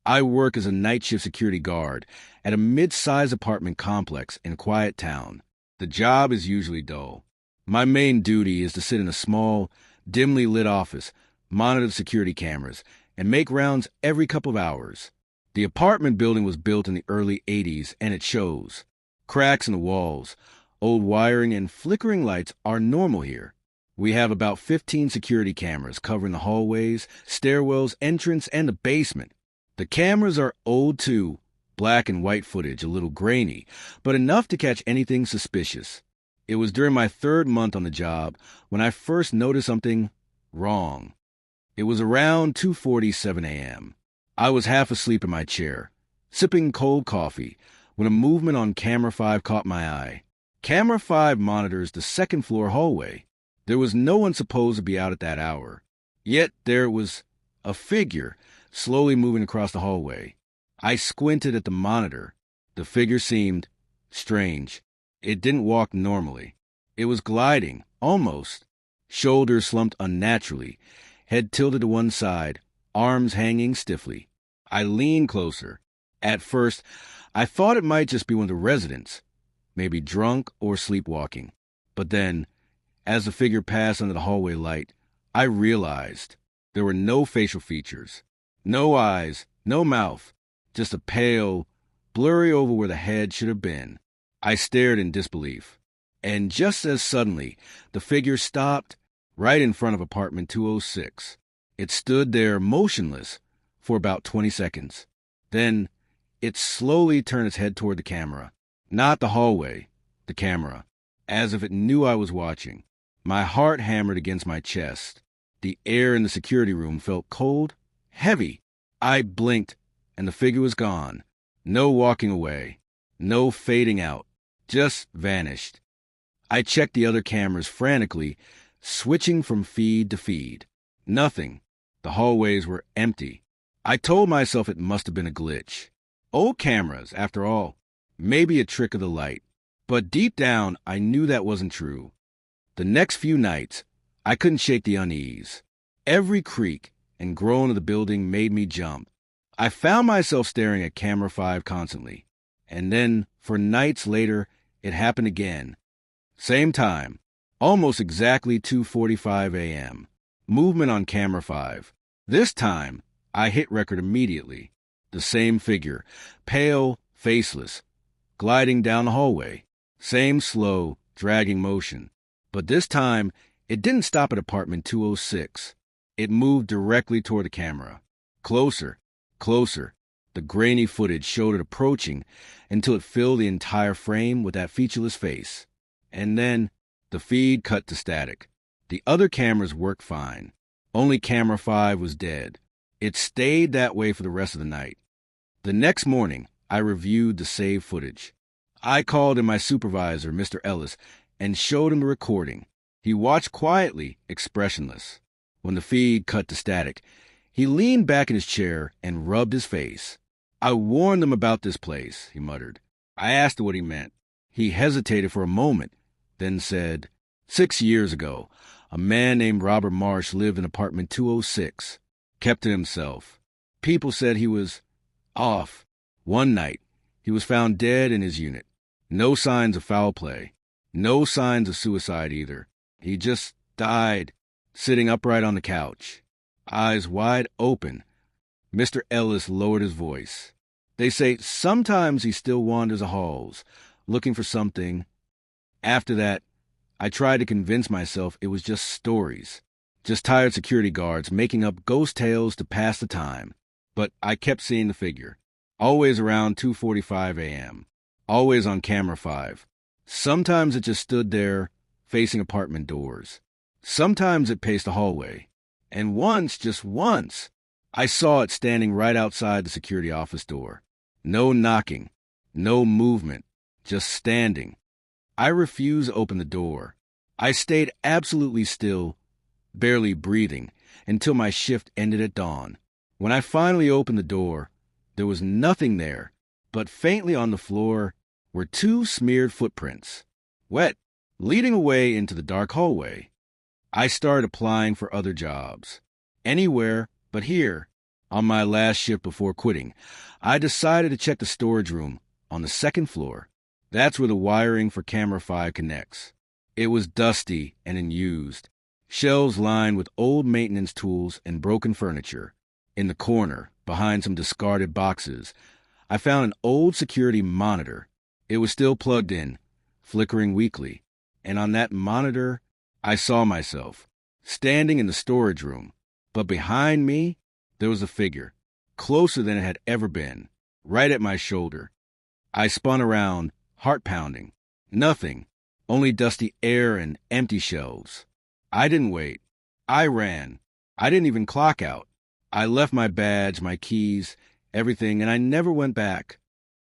I work as a night shift security guard at a mid-sized apartment complex in a quiet town. The job is usually dull. My main duty is to sit in a small, dimly lit office, monitor the security cameras, and make rounds every couple of hours. The apartment building was built in the early 80s, and it shows. Cracks in the walls, old wiring, and flickering lights are normal here. We have about 15 security cameras covering the hallways, stairwells, entrance, and the basement. The cameras are old too, black and white footage, a little grainy, but enough to catch anything suspicious. It was during my third month on the job when I first noticed something wrong. It was around 2:47 a.m. I was half asleep in my chair, sipping cold coffee, when a movement on Camera 5 caught my eye. Camera 5 monitors the second-floor hallway. There was no one supposed to be out at that hour. Yet there was a figure slowly moving across the hallway. I squinted at the monitor. The figure seemed strange. It didn't walk normally. It was gliding, almost. Shoulders slumped unnaturally, head tilted to one side, arms hanging stiffly. I leaned closer. At first, I thought it might just be one of the residents, maybe drunk or sleepwalking. But then, as the figure passed under the hallway light, I realized there were no facial features, no eyes, no mouth, just a pale, blurry oval where the head should have been. I stared in disbelief. And just as suddenly, the figure stopped right in front of apartment 206. It stood there motionless for about 20 seconds. Then it slowly turned its head toward the camera. Not the hallway, the camera, as if it knew I was watching. My heart hammered against my chest. The air in the security room felt cold, heavy. I blinked, and the figure was gone. No walking away, no fading out, just vanished. I checked the other cameras frantically, switching from feed to feed. Nothing. The hallways were empty. I told myself it must have been a glitch. Old cameras, after all. Maybe a trick of the light. But deep down, I knew that wasn't true. The next few nights, I couldn't shake the unease. Every creak and groan of the building made me jump. I found myself staring at Camera 5 constantly. And then, for nights later, it happened again. Same time, almost exactly 2:45 a.m. Movement on Camera 5. This time, I hit record immediately. The same figure, pale, faceless, gliding down the hallway. Same slow, dragging motion. But this time, it didn't stop at apartment 206. It moved directly toward the camera. Closer, closer. The grainy footage showed it approaching until it filled the entire frame with that featureless face. And then, the feed cut to static. The other cameras worked fine. Only Camera 5 was dead. It stayed that way for the rest of the night. The next morning, I reviewed the saved footage. I called in my supervisor, Mr. Ellis, and showed him the recording. He watched quietly, expressionless. When the feed cut to static, he leaned back in his chair and rubbed his face. "I warned them about this place," he muttered. I asked what he meant. He hesitated for a moment, then said, 6 years ago, a man named Robert Marsh lived in apartment 206. Kept to himself. People said he was off. One night, he was found dead in his unit. No signs of foul play. No signs of suicide either. He just died, sitting upright on the couch, eyes wide open. Mr. Ellis lowered his voice. They say sometimes he still wanders the halls, looking for something. After that, I tried to convince myself it was just stories, just tired security guards making up ghost tales to pass the time. But I kept seeing the figure, always around 2:45 a.m., always on Camera 5. Sometimes it just stood there, facing apartment doors. Sometimes it paced the hallway. And once, just once, I saw it standing right outside the security office door. No knocking, no movement, just standing. I refused to open the door. I stayed absolutely still, barely breathing, until my shift ended at dawn. When I finally opened the door, there was nothing there, but faintly on the floor were 2 smeared footprints, wet, leading away into the dark hallway. I started applying for other jobs. Anywhere but here. On my last shift before quitting, I decided to check the storage room on the second floor. That's where the wiring for Camera 5 connects. It was dusty and unused, shelves lined with old maintenance tools and broken furniture. In the corner, behind some discarded boxes, I found an old security monitor. It was still plugged in, flickering weakly, and on that monitor, I saw myself, standing in the storage room. But behind me, there was a figure, closer than it had ever been, right at my shoulder. I spun around, heart pounding. Nothing, only dusty air and empty shelves. I didn't wait. I ran. I didn't even clock out. I left my badge, my keys, everything, and I never went back.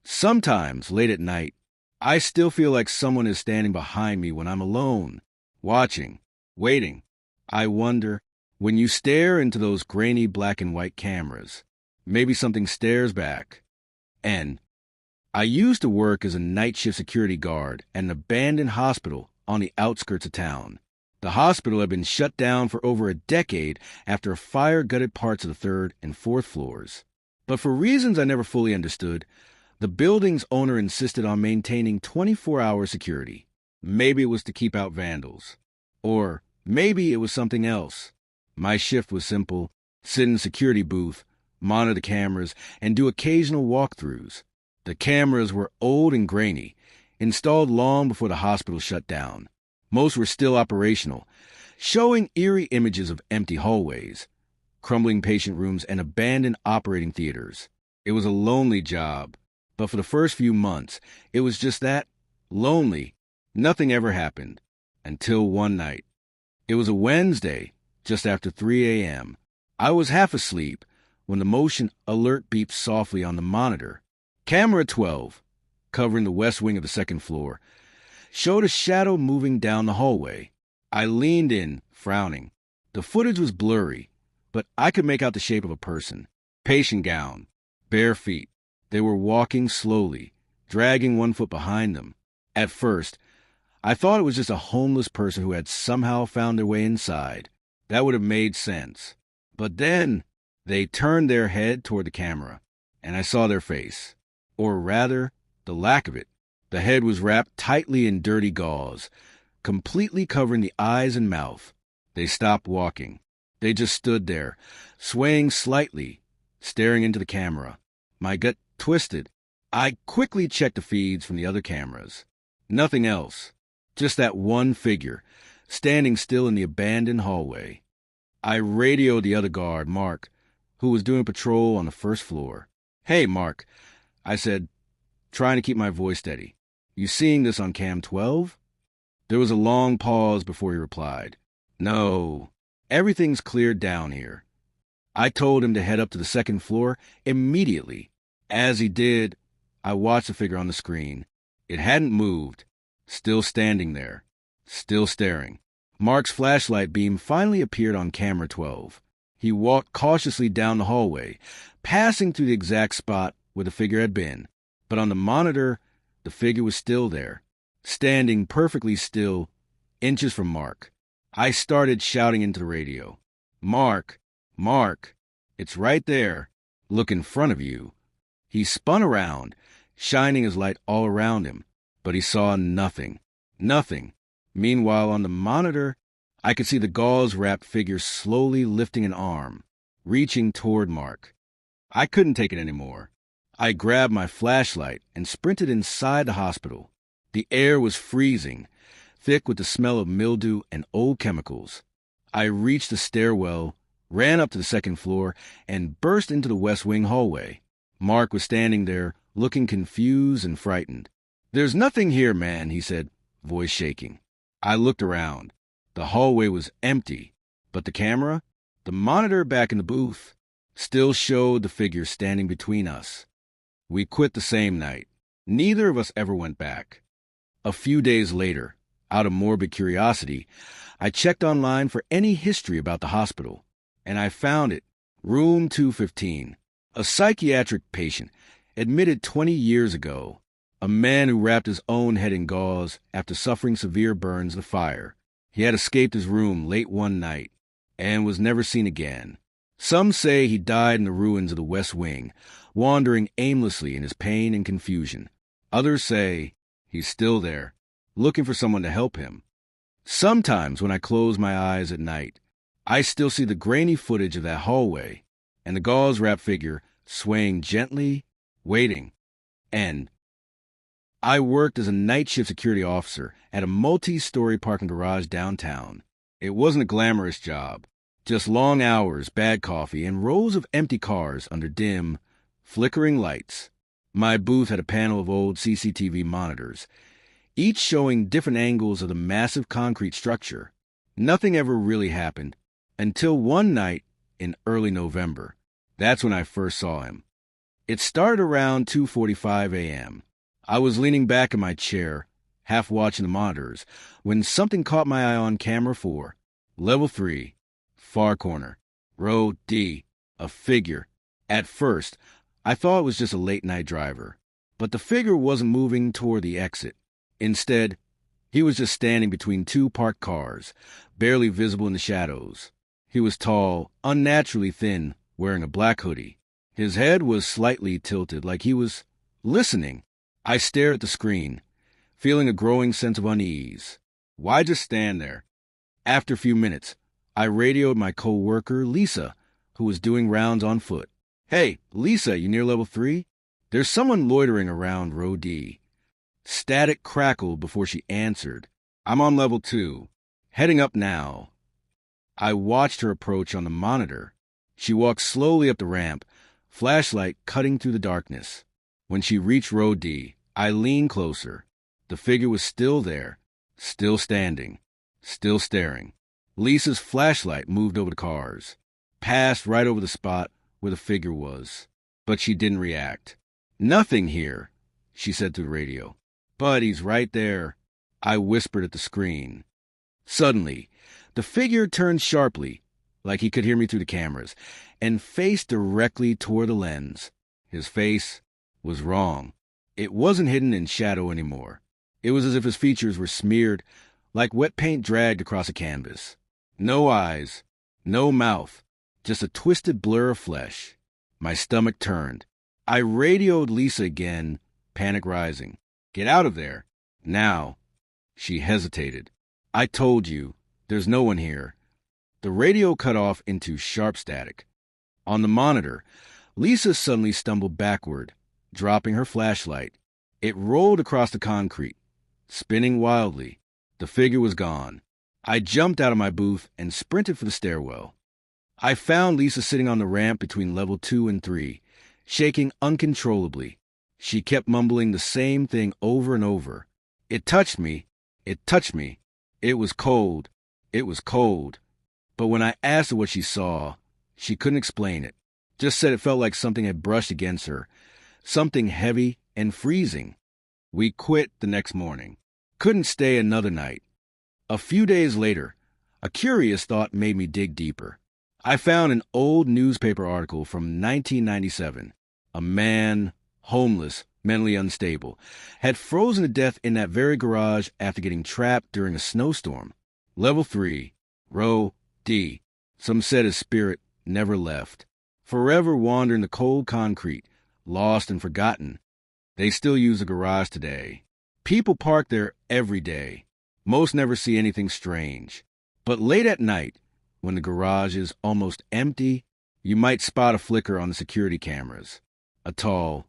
Sometimes, late at night, I still feel like someone is standing behind me when I'm alone, watching, waiting. I wonder, when you stare into those grainy black and white cameras, maybe something stares back. And I used to work as a night shift security guard at an abandoned hospital on the outskirts of town. The hospital had been shut down for over a decade after a fire gutted parts of the third and fourth floors. But for reasons I never fully understood, the building's owner insisted on maintaining 24-hour security. Maybe it was to keep out vandals. Or maybe it was something else. My shift was simple: sit in the security booth, monitor the cameras, and do occasional walkthroughs. The cameras were old and grainy, installed long before the hospital shut down. Most were still operational, showing eerie images of empty hallways, crumbling patient rooms, and abandoned operating theaters. It was a lonely job, but for the first few months, it was just that, lonely. Nothing ever happened, until one night. It was a Wednesday, just after 3 a.m. I was half asleep when the motion alert beeped softly on the monitor. Camera 12, covering the west wing of the second floor, showed a shadow moving down the hallway. I leaned in, frowning. The footage was blurry, but I could make out the shape of a person. Patient gown, bare feet. They were walking slowly, dragging one foot behind them. At first, I thought it was just a homeless person who had somehow found their way inside. That would have made sense. But then they turned their head toward the camera, and I saw their face. Or rather, the lack of it. The head was wrapped tightly in dirty gauze, completely covering the eyes and mouth. They stopped walking. They just stood there, swaying slightly, staring into the camera. My gut twisted. I quickly checked the feeds from the other cameras. Nothing else. Just that one figure, standing still in the abandoned hallway. I radioed the other guard, Mark, who was doing patrol on the first floor. "Hey, Mark," I said, trying to keep my voice steady. "You seeing this on Cam 12? There was a long pause before he replied. "No, everything's cleared down here." I told him to head up to the second floor immediately. As he did, I watched the figure on the screen. It hadn't moved, still standing there, still staring. Mark's flashlight beam finally appeared on Camera 12. He walked cautiously down the hallway, passing through the exact spot where the figure had been. But on the monitor, the figure was still there, standing perfectly still, inches from Mark. I started shouting into the radio. "Mark, Mark, it's right there. Look in front of you." He spun around, shining his light all around him, but he saw nothing. Nothing. Meanwhile, on the monitor, I could see the gauze-wrapped figure slowly lifting an arm, reaching toward Mark. I couldn't take it anymore. I grabbed my flashlight and sprinted inside the hospital. The air was freezing, thick with the smell of mildew and old chemicals. I reached the stairwell, ran up to the second floor, and burst into the west wing hallway. Mark was standing there, looking confused and frightened. "There's nothing here, man," he said, voice shaking. I looked around. The hallway was empty, but the camera, the monitor back in the booth, still showed the figure standing between us. We quit the same night. Neither of us ever went back. A few days later, out of morbid curiosity, I checked online for any history about the hospital, and I found it. Room 215. A psychiatric patient, admitted 20 years ago. A man who wrapped his own head in gauze after suffering severe burns in the fire. He had escaped his room late one night and was never seen again. Some say he died in the ruins of the West Wing, wandering aimlessly in his pain and confusion. Others say he's still there, looking for someone to help him. Sometimes when I close my eyes at night, I still see the grainy footage of that hallway and the gauze-wrapped figure swaying gently, waiting. And I worked as a night shift security officer at a multi-story parking garage downtown. It wasn't a glamorous job, just long hours, bad coffee, and rows of empty cars under dim, flickering lights. My booth had a panel of old CCTV monitors, each showing different angles of the massive concrete structure. Nothing ever really happened until one night in early November. That's when I first saw him. It started around 2:45 a.m. I was leaning back in my chair, half watching the monitors, when something caught my eye on camera 4. Level 3, far corner, row D, a figure. At first, I thought it was just a late-night driver, but the figure wasn't moving toward the exit. Instead, he was just standing between two parked cars, barely visible in the shadows. He was tall, unnaturally thin, wearing a black hoodie. His head was slightly tilted, like he was listening. I stared at the screen, feeling a growing sense of unease. Why just stand there? After a few minutes, I radioed my co-worker, Lisa, who was doing rounds on foot. "Hey, Lisa, you near level 3? There's someone loitering around row D." Static crackled before she answered. "I'm on level 2. Heading up now." I watched her approach on the monitor. She walked slowly up the ramp, flashlight cutting through the darkness. When she reached row D, I leaned closer. The figure was still there, still standing, still staring. Lisa's flashlight moved over the cars, passed right over the spot where the figure was. But she didn't react. "Nothing here," she said through the radio. "But he's right there," I whispered at the screen. Suddenly, the figure turned sharply, like he could hear me through the cameras, and faced directly toward the lens. His face was wrong. It wasn't hidden in shadow anymore. It was as if his features were smeared like wet paint dragged across a canvas. No eyes, no mouth, just a twisted blur of flesh. My stomach turned. I radioed Lisa again, panic rising. "Get out of there. Now." She hesitated. "I told you, there's no one here." The radio cut off into sharp static. On the monitor, Lisa suddenly stumbled backward, dropping her flashlight. It rolled across the concrete, spinning wildly. The figure was gone. I jumped out of my booth and sprinted for the stairwell. I found Lisa sitting on the ramp between level 2 and 3, shaking uncontrollably. She kept mumbling the same thing over and over. "It touched me. It touched me. It was cold. It was cold." But when I asked her what she saw, she couldn't explain it. Just said it felt like something had brushed against her, something heavy and freezing. We quit the next morning. Couldn't stay another night. A few days later, a curious thought made me dig deeper. I found an old newspaper article from 1997. A man, homeless, mentally unstable, had frozen to death in that very garage after getting trapped during a snowstorm. Level 3, row D. Some said his spirit never left, forever wandering the cold concrete, lost and forgotten. They still use the garage today. People park there every day. Most never see anything strange. But late at night, when the garage is almost empty, you might spot a flicker on the security cameras. A tall,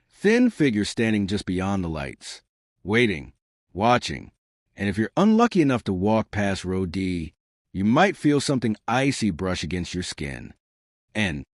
thin figure standing just beyond the lights, waiting, watching. And if you're unlucky enough to walk past row D, you might feel something icy brush against your skin. And